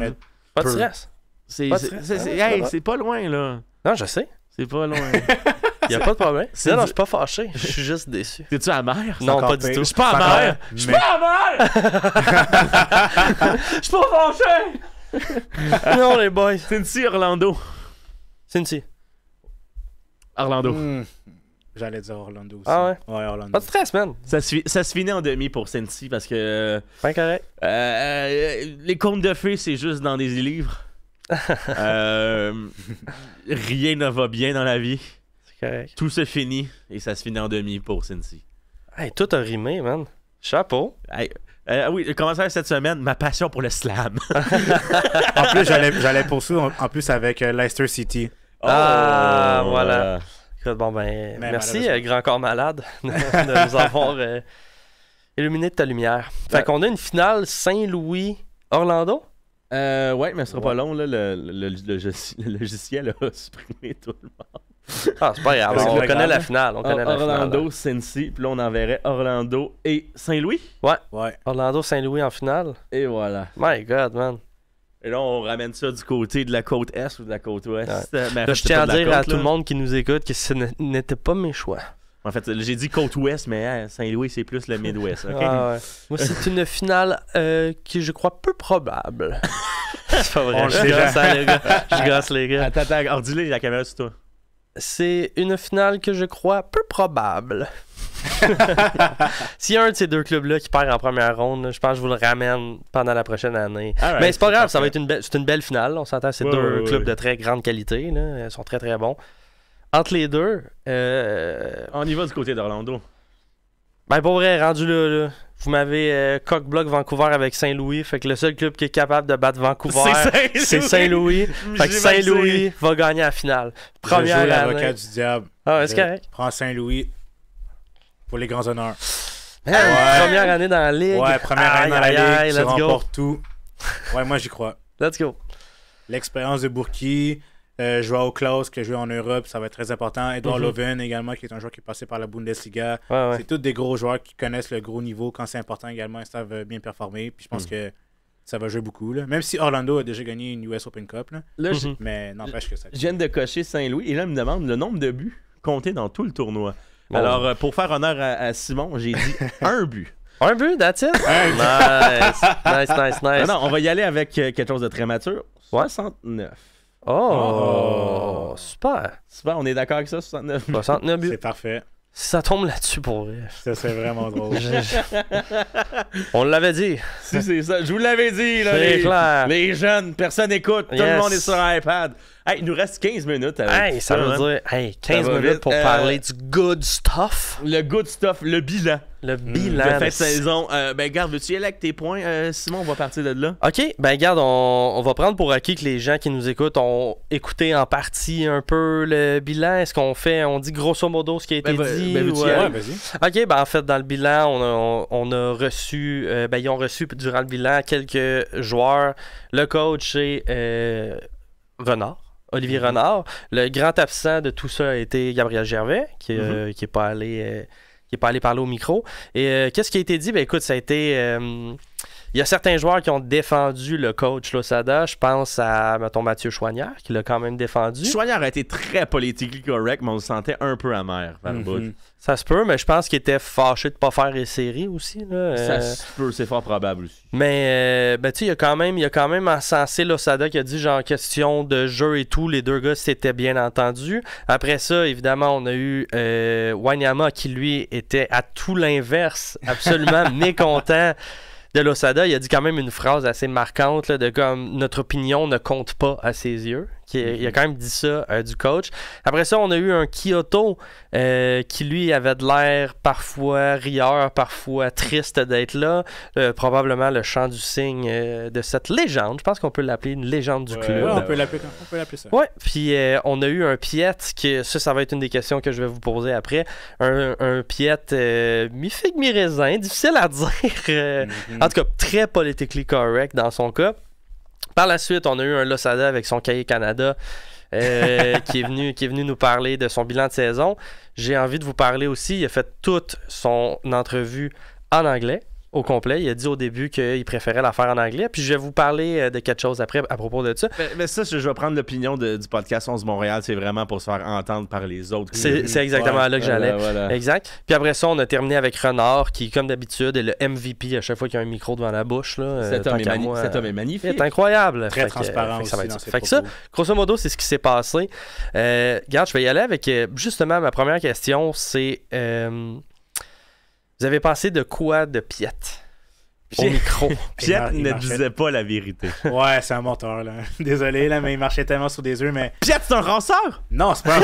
Pas de stress. C'est pas loin, là. Non, je sais. C'est pas loin. Y'a pas de problème. Non, je suis pas fâché. Je suis juste déçu. T'es-tu amer? Non, pas du tout. Je suis pas amer. Je suis pas amer! Je suis pas fâché! Non, les boys. Cincy, Orlando. Cincy. Orlando. J'allais dire Orlando aussi. Ah ouais? Ouais, Orlando. Pas de stress, man. Ça se finit en demi pour Cincy parce que... Pas correct. Les contes de fées, c'est juste dans des livres. Rien ne va bien dans la vie. C'est correct. Tout se finit et ça se finit en demi pour Cincy. Hey, tout a rimé, man. Chapeau. Hey, oui, commencer cette semaine, ma passion pour le slam. En plus, j'allais poursuivre en plus avec Leicester City. Voilà. Bon, ben, merci, Grand Corps Malade, de nous avoir illuminé de ta lumière. Fait qu'on a une finale Saint-Louis-Orlando. Ouais, mais ce sera pas long, là. Le logiciel a supprimé tout le monde. Ah, c'est pas grave. On connaît la finale. Orlando, Cincy, puis là, on enverrait Orlando et Saint-Louis. Ouais. Orlando, Saint-Louis en finale. Et voilà. My God, man. Et là, on ramène ça du côté de la côte Est ou de la côte Ouest. Ouais. Là, je tiens à dire à tout le monde qui nous écoute que ce n'était pas mes choix. En fait, j'ai dit côte Ouest, mais Saint-Louis, c'est plus le Midwest. Okay? Ouais. Moi, c'est une finale qui, je crois, peu probable. C'est pas vrai. Je gosse, les gars. Attends, dis-le la caméra sur toi. C'est une finale que je crois peu probable. S'il y a un de ces deux clubs-là qui perd en première ronde, je pense que je vous le ramène pendant la prochaine année. Mais c'est pas grave, ça va être une belle finale. On s'entend, c'est deux clubs de très grande qualité. Là. Ils sont très très bons. Entre les deux, on y va du côté d'Orlando. Ben pour vrai, rendu là, vous m'avez coq-bloc Vancouver avec Saint-Louis. Fait que le seul club qui est capable de battre Vancouver, c'est Saint-Louis. Fait que Saint-Louis va gagner la finale. Première année. L'avocat du diable. Ah ouais, c'est correct. Prends Saint-Louis pour les grands honneurs. Première année dans la ligue. Ouais, première année dans la ligue. Tu remportes tout. Ouais, moi j'y crois. Let's go. L'expérience de Burki. Joao Klaus qui a joué en Europe, ça va être très important. Edouard Loven également, qui est un joueur qui est passé par la Bundesliga. Ouais. C'est tous des gros joueurs qui connaissent le gros niveau quand c'est important également. Ils savent bien performer. Puis je pense que ça va jouer beaucoup. Là. Même si Orlando a déjà gagné une US Open Cup. Là. Là, Mais n'empêche que ça. je viens de cocher Saint-Louis et là, il me demande le nombre de buts comptés dans tout le tournoi. Alors, pour faire honneur à Simon, j'ai dit un but. Un but, that's it? Nice. Non, on va y aller avec quelque chose de très mature. 69. Oh, super. Super, on est d'accord avec ça, 69? 69 buts. C'est parfait. Si ça tombe là-dessus pour vrai. Ça serait vraiment drôle. On l'avait dit. Si, c'est ça. Je vous l'avais dit, là. C'est clair. Les jeunes, personne n'écoute. Tout le monde est sur iPad. Hey, il nous reste 15 minutes. Avec Ça veut dire 15 va minutes vite. pour parler du good stuff. Le good stuff, le bilan. Le bilan. De fin de saison. Garde, veux-tu y aller avec tes points, Simon? On va partir de là. OK, garde, on va prendre pour acquis que les gens qui nous écoutent ont écouté en partie un peu le bilan. Est-ce on dit grosso modo ce qui a été dit? Ouais, vas-y. OK, en fait, dans le bilan, on a reçu, ils ont reçu durant le bilan quelques joueurs. Le coach, c'est Olivier Renard. Le grand absent de tout ça a été Gabriel Gervais, qui est pas allé parler au micro. Et qu'est-ce qui a été dit? Écoute, ça a été... il y a certains joueurs qui ont défendu le coach Losada. Je pense à, mettons, Mathieu Choignard, qui l'a quand même défendu. Choignard a été très politiquement correct, mais on le sentait un peu amer par bout. Ça se peut, mais je pense qu'il était fâché de ne pas faire les séries aussi. Là. Ça se peut, c'est fort probable aussi. Mais, tu sais, il y a quand même encensé Losada qui a dit, genre, question de jeu et tout, les deux gars s'étaient bien entendus. Après ça, évidemment, on a eu Wanyama qui, lui, était à tout l'inverse, absolument mécontent de Losada. Il a dit quand même une phrase assez marquante là, de comme notre opinion ne compte pas à ses yeux. Il a quand même dit ça du coach. Après ça, on a eu un Kyoto qui lui avait de l'air parfois rieur, parfois triste d'être là. Probablement le chant du cygne de cette légende. Je pense qu'on peut l'appeler une légende du club. Ouais, on peut l'appeler ça. Ouais, puis on a eu un Piet, ça va être une des questions que je vais vous poser après. Un Piet mi-figue, mi-raisin, difficile à dire. En tout cas, très politically correct dans son cas. Par la suite, on a eu un Losada avec son cahier Canada qui est venu nous parler de son bilan de saison. J'ai envie de vous parler aussi, il a fait toute son entrevue en anglais. Au complet. Il a dit au début qu'il préférait la faire en anglais. Puis je vais vous parler de quelque chose après à propos de ça. Mais ça, je vais prendre l'opinion du podcast 11 Montréal. C'est vraiment pour se faire entendre par les autres. C'est exactement là que j'allais. Voilà. Exact. Puis après ça, on a terminé avec Renard, qui, comme d'habitude, est le MVP à chaque fois qu'il y a un micro devant la bouche. Là, cet homme est magnifique. C'est incroyable. Très transparent aussi dans ses propos. Ça, grosso modo, c'est ce qui s'est passé. Regarde, je vais y aller avec, justement, ma première question, c'est... vous avez pensé de quoi de Piet? Au micro. Piet ne disait pas la vérité. Ouais, c'est un menteur, là. Désolé, là, mais il marchait tellement sur des œufs, mais... Piet, c'est un ranceur? Non, c'est pas un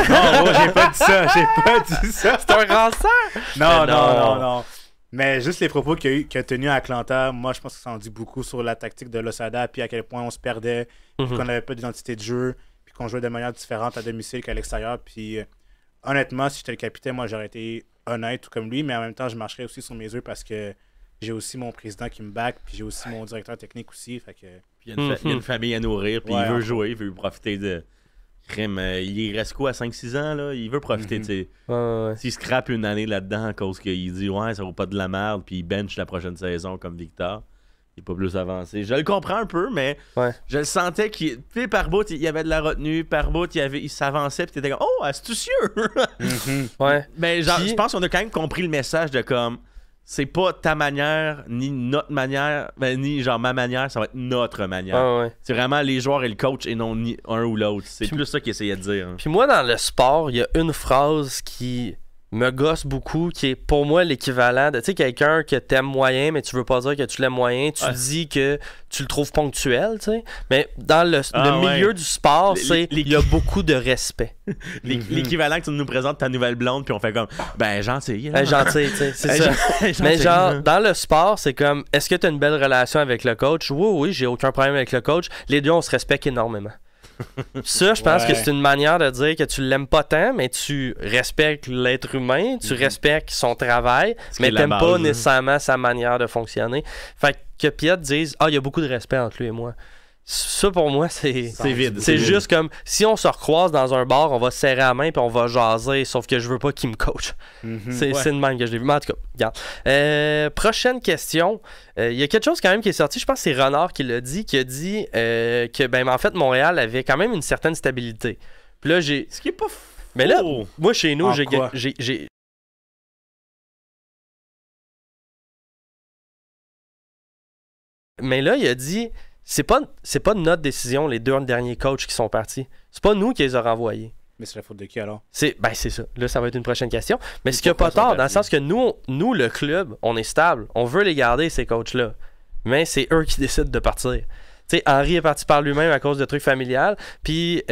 ranceur. J'ai pas dit ça. C'est un ranceur? Non. Mais juste les propos qu'il a tenus à Atlanta, moi, je pense que ça en dit beaucoup sur la tactique de Losada, puis à quel point on se perdait, puis qu'on n'avait pas d'identité de jeu, puis qu'on jouait de manière différente à domicile qu'à l'extérieur. Puis honnêtement, si j'étais le capitaine, moi, j'aurais été honnête, tout comme lui, mais en même temps, je marcherais aussi sur mes œufs parce que j'ai aussi mon président qui me back, puis j'ai aussi mon directeur technique aussi. Fait que... Puis il y a une famille à nourrir, puis il veut jouer, il veut profiter de... il reste quoi, à 5-6 ans, là? Il veut profiter de ses... S'il scrape une année là-dedans à cause qu'il dit « Ouais, ça vaut pas de la merde », puis il bench la prochaine saison comme Victor, il est pas plus avancé. Je le comprends un peu, mais je le sentais qu'il... Puis par bout, il y avait de la retenue, par bout, il s'avançait, puis t'étais comme « Oh, astucieux! » Mais genre, je pense qu'on a quand même compris le message de comme... C'est pas ta manière, ni notre manière, ni genre ma manière, ça va être notre manière. C'est vraiment les joueurs et le coach et non ni un ou l'autre. C'est plus ça qu'il essayait de dire. Puis moi, dans le sport, il y a une phrase qui me gosse beaucoup, qui est pour moi l'équivalent de, tu sais, quelqu'un que t'aimes moyen, mais tu veux pas dire que tu l'aimes moyen, tu dis que tu le trouves ponctuel, tu sais. Mais dans le milieu du sport, il y a beaucoup de respect. L'équivalent que tu nous présentes ta nouvelle blonde, puis on fait comme, gentil. Gentil, tu sais, c'est ça. Mais genre, dans le sport, c'est comme, est-ce que tu as une belle relation avec le coach? Oui, j'ai aucun problème avec le coach. Les deux, on se respecte énormément. Ça, je pense que c'est une manière de dire que tu l'aimes pas tant, mais tu respectes l'être humain, tu respectes son travail, mais t'aimes pas nécessairement sa manière de fonctionner. Fait que Piet dise « Ah, il y a beaucoup de respect entre lui et moi ». Ça, pour moi, c'est vide. C'est juste comme si on se recroise dans un bar, on va se serrer la main puis on va jaser, sauf que je veux pas qu'il me coach. C'est le même que je l'ai vu. Mais en tout cas, regarde. Prochaine question. Il y a quelque chose quand même qui est sorti, je pense que c'est Renard qui a dit que en fait, Montréal avait quand même une certaine stabilité. Puis là, j'ai. Ce qui est pas Mais là, moi, chez nous, quoi? j'ai. Mais là, il a dit, c'est pas notre décision, les 2 derniers coachs qui sont partis. C'est pas nous qui les a renvoyés. Mais c'est la faute de qui alors? C'est ça. Là, ça va être une prochaine question. Mais ce qu'il n'y a pas tort, dans le sens que nous, le club, on est stable. On veut les garder, ces coachs-là. Mais c'est eux qui décident de partir. Tu sais, Henry est parti par lui-même à cause de trucs familiales. Puis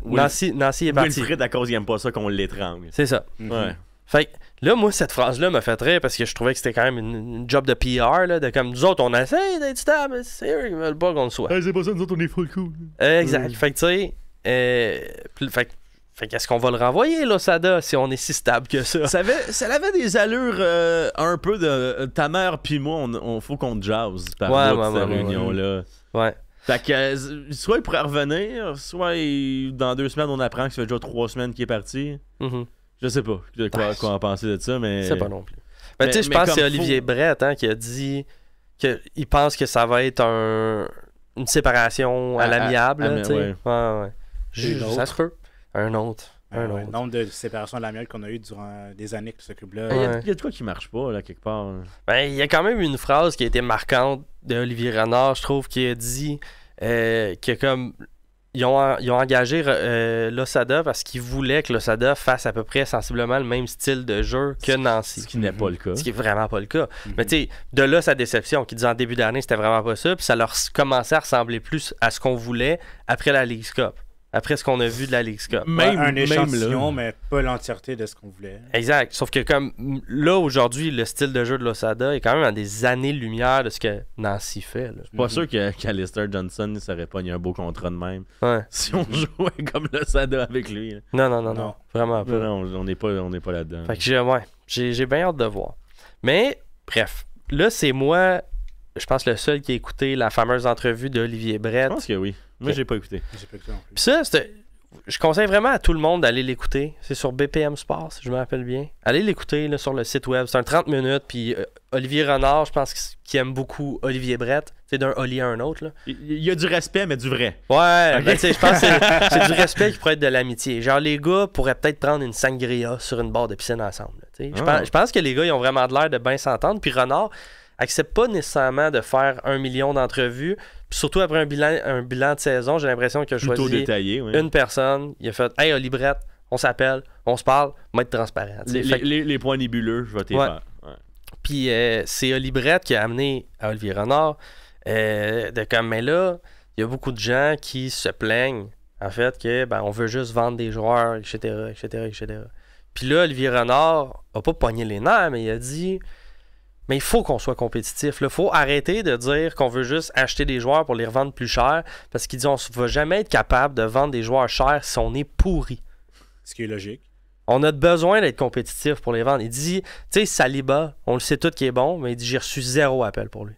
Nancy est parti. Wilfrid, à cause il aime pas ça qu'on l'étrangle. C'est ça. Ouais. Fait que là, moi, cette phrase-là m'a fait rire parce que je trouvais que c'était quand même une job de PR, là, de comme nous autres, on essaie d'être stable, mais c'est eux qui veulent pas qu'on le soit. C'est pas ça, nous autres, on est full cool. Exact. Fait que tu sais, fait qu'est-ce qu'on va le renvoyer, là, Sada, si on est si stable que ça? Ça avait des allures un peu de ta mère puis moi, on faut qu'on te jase par cette réunion-là. Ouais. Fait que soit il pourrait revenir, soit dans 2 semaines, on apprend que ça fait déjà 3 semaines qu'il est parti. Je sais pas quoi en penser de ça, mais... Je sais pas non plus. Mais tu sais, je pense que c'est Olivier Brett qui a dit qu'il pense que ça va être une séparation à l'amiable. Ouais. Ça se peut. Un autre. Le nombre de séparations à l'amiable qu'on a eu durant des années que ce club-là... Il y a de quoi qui marche pas, là, quelque part. Ben, il y a quand même une phrase qui a été marquante d'Olivier Renard, je trouve, qui a dit que comme... Ils ont engagé Losada parce qu'ils voulaient que Losada fasse à peu près sensiblement le même style de jeu que Nancy. Ce qui n'est pas le cas. Ce qui est vraiment pas le cas. Mais tu sais, de là sa déception, qui dit en début d'année c'était vraiment pas ça, puis ça leur commençait à ressembler plus à ce qu'on voulait après la Leagues Cup. Après ce qu'on a vu de la Leagues Cup. Un échantillon, mais pas l'entièreté de ce qu'on voulait. Exact. Sauf que comme là, aujourd'hui, le style de jeu de Losada est quand même à des années-lumière de ce que Nancy fait. Là. Je suis pas sûr qu'Alistair Johnson s'aurait pogné un beau contrat de même. Ouais. Si on jouait comme Losada avec lui. Là. Non. Vraiment pas. Non, on n'est pas là-dedans. Fait que j'ai bien hâte de voir. Mais, bref. Là, c'est moi, je pense, le seul qui a écouté la fameuse entrevue d'Olivier Brett. Je pense que oui. Moi, j'ai pas écouté. Puis ça, je conseille vraiment à tout le monde d'aller l'écouter. C'est sur BPM Sports, si je me rappelle bien. Allez l'écouter là, sur le site web. C'est un 30 minutes. Puis Olivier Renard, je pense qu'il aime beaucoup Olivier Brett. C'est d'un Oli à un autre. Là. Il y a du respect, mais du vrai. Ouais, okay. Ben, je pense que c'est du respect qui pourrait être de l'amitié. Genre, les gars pourraient peut-être prendre une sangria sur une barre de piscine ensemble. Je pense que les gars, ils ont vraiment de l'air de bien s'entendre. Puis Renard accepte pas nécessairement de faire 1 million d'entrevues. Puis surtout après un bilan de saison, j'ai l'impression qu'il a choisi une personne. Il a fait « Hey, Oli Brett, on s'appelle, on se parle, on va être transparent. » Les points nébuleux, je vais t'y faire. Ouais. Puis c'est Oli Brett qui a amené à Olivier Renard de comme « Mais là, il y a beaucoup de gens qui se plaignent, en fait, que on veut juste vendre des joueurs, etc. Puis là, Olivier Renard a pas pogné les nerfs, mais il a dit... Mais il faut qu'on soit compétitif. Il faut arrêter de dire qu'on veut juste acheter des joueurs pour les revendre plus cher. Parce qu'il dit on ne va jamais être capable de vendre des joueurs chers si on est pourri. Ce qui est logique. On a besoin d'être compétitif pour les vendre. Il dit, tu sais, Saliba, on le sait tout qui est bon, mais il dit j'ai reçu 0 appel pour lui.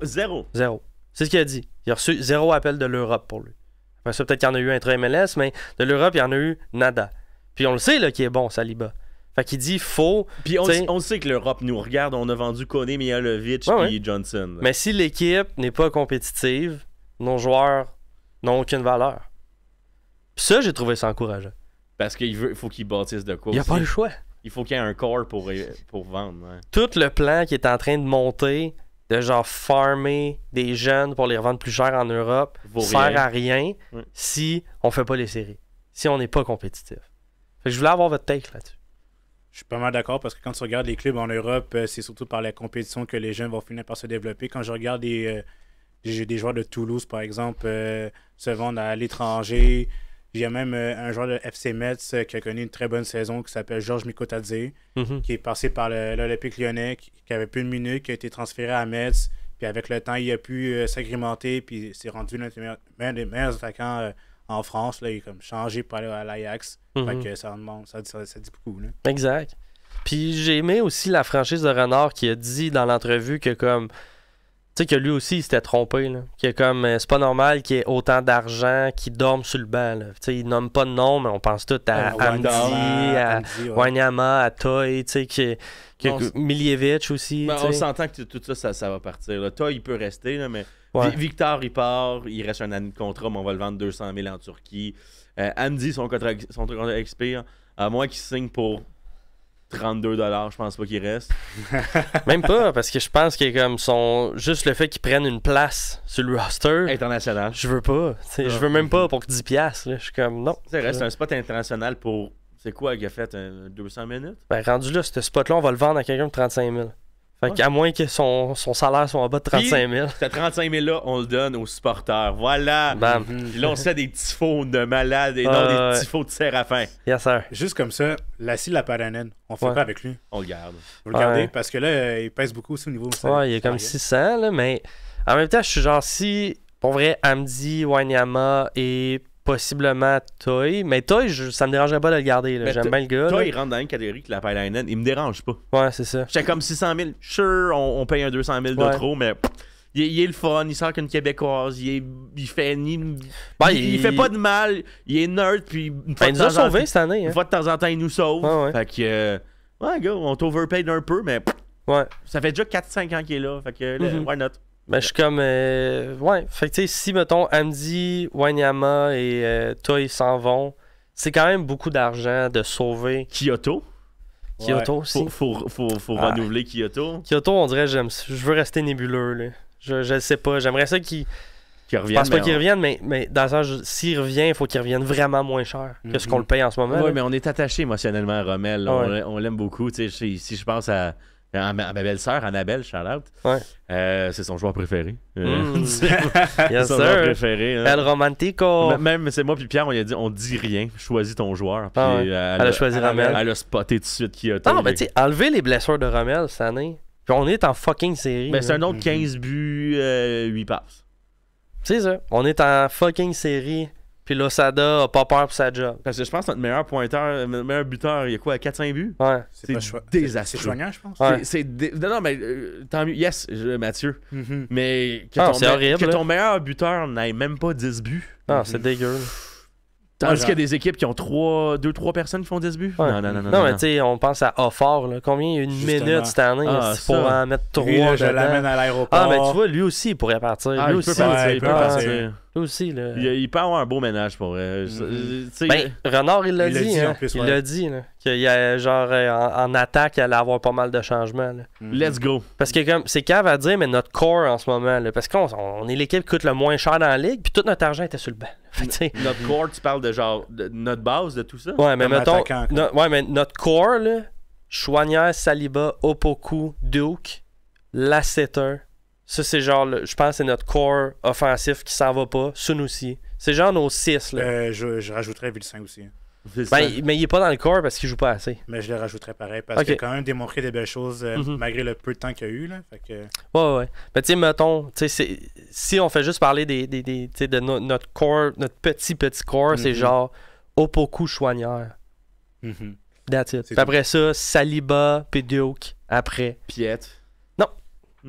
Zéro? Zéro. C'est ce qu'il a dit. Il a reçu 0 appel de l'Europe pour lui. Après ça, peut-être qu'il y en a eu intra-MLS, mais de l'Europe, il y en a eu nada. Puis on le sait là, qui est bon, Saliba. Fait qu'il dit, faut... Puis on sait que l'Europe nous regarde, on a vendu Kone, Mihailovic et Johnson. Là. Mais si l'équipe n'est pas compétitive, nos joueurs n'ont aucune valeur. Puis ça, j'ai trouvé ça encourageant. Parce qu'il faut qu'ils bâtissent de quoi. Il n'y a pas le choix. Il faut qu'il y ait un corps pour vendre. Ouais. Tout le plan qui est en train de monter, de genre farmer des jeunes pour les revendre plus cher en Europe, sert à rien si on fait pas les séries. Si on n'est pas compétitif. Fait que je voulais avoir votre take là-dessus. Je suis pas mal d'accord parce que quand tu regardes les clubs en Europe, c'est surtout par la compétition que les jeunes vont finir par se développer. Quand je regarde des joueurs de Toulouse, par exemple, se vendre à l'étranger, il y a même un joueur de FC Metz qui a connu une très bonne saison qui s'appelle Georges Mikotadze, qui est passé par l'Olympique Lyonnais, qui avait plus de minutes, qui a été transféré à Metz. Puis avec le temps, il a pu s'agrémenter, puis s'est rendu l'un des meilleurs attaquants en France. Là, il est comme changé pour aller à l'Ajax. Fait que ça dit beaucoup. Là. Exact. Puis j'ai aimé aussi la franchise de Renard qui a dit dans l'entrevue que comme sais que lui aussi, il s'était trompé. Là. Qu'il est comme, c'est pas normal qu'il y ait autant d'argent qui dorme sur le banc. Là. Tu sais, il nomme pas de nom, mais on pense tout à Hamdi, à Wanyama, à Toy, tu sais, Miljevic aussi. Ben, on s'entend que tout ça va partir. Là. Toy, il peut rester, là, mais Victor, il part. Il reste un année de contrat, mais on va le vendre 200 000 en Turquie. Hamdi, son contrat expire. À moins qu'il signe pour 32 $, je pense pas qu'il reste. Même pas, parce que je pense que comme juste le fait qu'ils prennent une place sur le roster international. Je veux pas. Je veux même pas pour 10$. Là. Je suis comme non. C'est reste un spot international pour. C'est quoi qu'il a fait 200 minutes? Ben rendu là, ce spot-là, on va le vendre à quelqu'un de 35 000. Fait qu'à moins que son salaire soit en bas de 35 000. Ce 35 000-là, on le donne aux supporters. Voilà. Bam. Puis là, on se fait des tifos de malades et non des tifos de Séraphin. Yes, sir. Juste comme ça, Lassi Laparainen, on fait quoi avec lui? On le garde. Vous le gardez parce que là, il pèse beaucoup aussi au niveau. Ouais, il est comme 600, là, mais en même temps, je suis genre si, pour vrai, Hamdi, Wanyama et possiblement Toy. Mais Toy, ça me dérangerait pas de le garder. J'aime bien le gars. Toy, il rentre dans une catégorie que la Laparainen, il me dérange pas. Ouais, c'est ça. J'étais comme 600 000. Sure, on paye un 200 000 de trop, mais il est le fun. Il sort qu'une Québécoise. Il fait pas de mal. Il est nerd. Puis une fois il nous a sauvés cette année. Une fois de temps en temps, il nous sauve. Fait que, gars, on t'overpaid un peu, mais ça fait déjà 4-5 ans qu'il est là. Fait que, why not? Ben, je suis comme. Fait que, tu sais, si, mettons, Hamdi, Wanyama et Toy s'en vont, c'est quand même beaucoup d'argent de sauver. Kyoto aussi. Faut renouveler Kyoto. Kyoto, on dirait, je veux rester nébuleux, là. Je sais pas. J'aimerais ça qu'il revienne. Je pense pas qu'il revienne, mais dans le sens, s'il revient, il faut qu'il revienne vraiment moins cher que ce qu'on le paye en ce moment. Oui, mais on est attaché émotionnellement à Rommel. On l'aime beaucoup. Tu sais, si je pense à ma belle-sœur, Annabelle, shout-out. C'est son joueur préféré. C'est son joueur préféré. El Romantico. Même c'est moi puis Pierre, on dit rien. Choisis ton joueur. Puis elle a choisi Rommel. Elle a spoté tout de suite Kyoto. Non, mais tu sais, enlever les blessures de Rommel cette année. Puis on est en fucking série. Ben, c'est un autre 15 buts, 8 passes. C'est ça. On est en fucking série. Puis Losada a pas peur pour sa job. Parce que je pense que notre meilleur pointeur, notre meilleur buteur, il y a quoi, 4-5 buts? Ouais. C'est désastreux. C'est soignant, je pense. Ouais. Non, mais tant mieux. Yes, Mathieu. Mais que ton meilleur buteur n'ait même pas 10 buts. Non, c'est dégueu. Tandis qu'il y a des équipes qui ont 2-3 personnes qui font 10 buts. Ouais. Non, mais tu sais, on pense à Offort. Combien il y a une minute cette année pour en mettre 3 je l'amène à l'aéroport. Ah, mais tu vois, lui aussi, il pourrait partir. Lui aussi, il peut partir. Lui aussi, là. Il peut avoir un beau ménage pour Ben, Renard, il l'a dit. Il l'a dit, qu'il y a genre en attaque, il allait avoir pas mal de changements. Là. Let's go. Parce que comme c'est cave à dire, mais notre core en ce moment, là, parce qu'on est l'équipe qui coûte le moins cher dans la ligue, puis tout notre argent était sur le banc. Notre core, tu parles de genre de notre base, de tout ça? Ouais, mais mettons. Mais notre core, là, Choinière, Saliba, Opoku, Duke, Lasseter. Ça, c'est genre, je pense que c'est notre core offensif qui s'en va pas. Sunusi. C'est genre nos 6. Je rajouterais Vilsain aussi. Mais il est pas dans le core parce qu'il joue pas assez. Mais je le rajouterais pareil parce qu'il a quand même démontré des belles choses malgré le peu de temps qu'il a eu. Là. Fait que... Ouais. Mais tu sais, mettons, si on fait juste parler de notre core, notre petit core, c'est genre Opoku, Choinière. That's it. Puis après ça, Saliba, puis Duke. Après. Piet.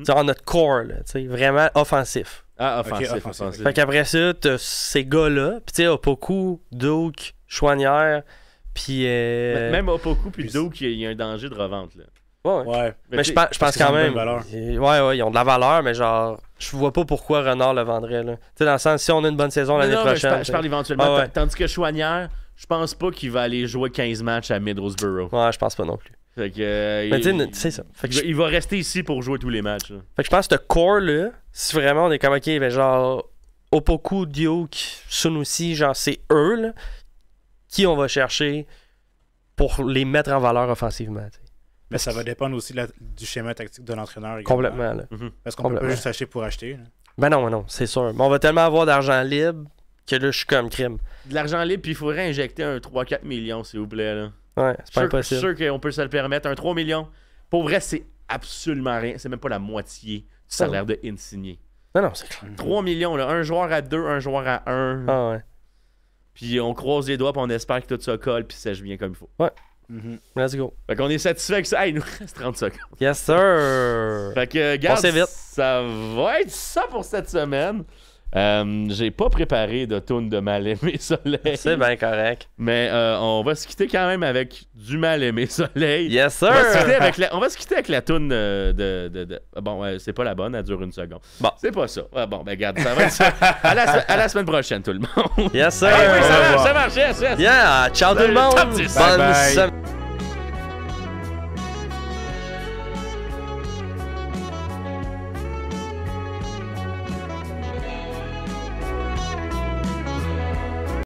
Genre notre core, là, vraiment offensif. Ah, offensif. Fait qu'après ça, t'as ces gars-là, pis tu sais, Opoku, Duke, Choinière, pis... Même Opoku puis Duke, il y a un danger de revente, là. Ouais. Mais je pense quand même... Ouais, ils ont de la valeur, mais genre, je vois pas pourquoi Renard le vendrait, là. Tu sais, dans le sens, si on a une bonne saison l'année prochaine... Je parle éventuellement. Tandis que Choinière, je pense pas qu'il va aller jouer 15 matchs à Middlesbrough. Ouais, je pense pas non plus. Fait que, mais tu sais, c'est ça. Il va rester ici pour jouer tous les matchs. Là. Fait que je pense que ce core-là, si vraiment on est comme, ok, ben genre, Opoku, Duke, Sunusi, genre, c'est eux, là, qui on va chercher pour les mettre en valeur offensivement. T'sais. Mais ça va dépendre aussi du schéma tactique de l'entraîneur. Également. Complètement, là. Parce qu'on peut pas juste acheter pour acheter. Là. Ben non, c'est sûr. Mais on va tellement avoir d'argent libre que là, je suis comme crime. De l'argent libre, puis il faudrait injecter un 3-4 millions, s'il vous plaît, là. Ouais, c'est pas impossible. Je suis sûr qu'on peut se le permettre. Un 3 millions, pour vrai, c'est absolument rien. C'est même pas la moitié du salaire de Insigne. Non, c'est clair. 3 millions, là. Un joueur à 2, un joueur à 1. Ah ouais. Puis on croise les doigts, puis on espère que tout ça colle, puis sèche bien comme il faut. Ouais. Let's go. Fait qu'on est satisfait avec ça. Hey, il nous reste 30 secondes. Yes, sir. Fait que, garde, Passez vite. ça va être ça pour cette semaine. J'ai pas préparé de tune de Mal-Aimé Soleil. C'est bien correct. Mais on va se quitter quand même avec du Mal-Aimé Soleil. Yes, sir. On va se quitter avec la tune Bon, c'est pas la bonne, elle dure 1 seconde. Bon. C'est pas ça. Ouais, bon, ben regarde, ça va être ça. À la semaine prochaine, tout le monde. Yes, sir. Hey, oui, ça marche, yes. Yeah, ciao tout le monde. Bye bye. Bonne semaine.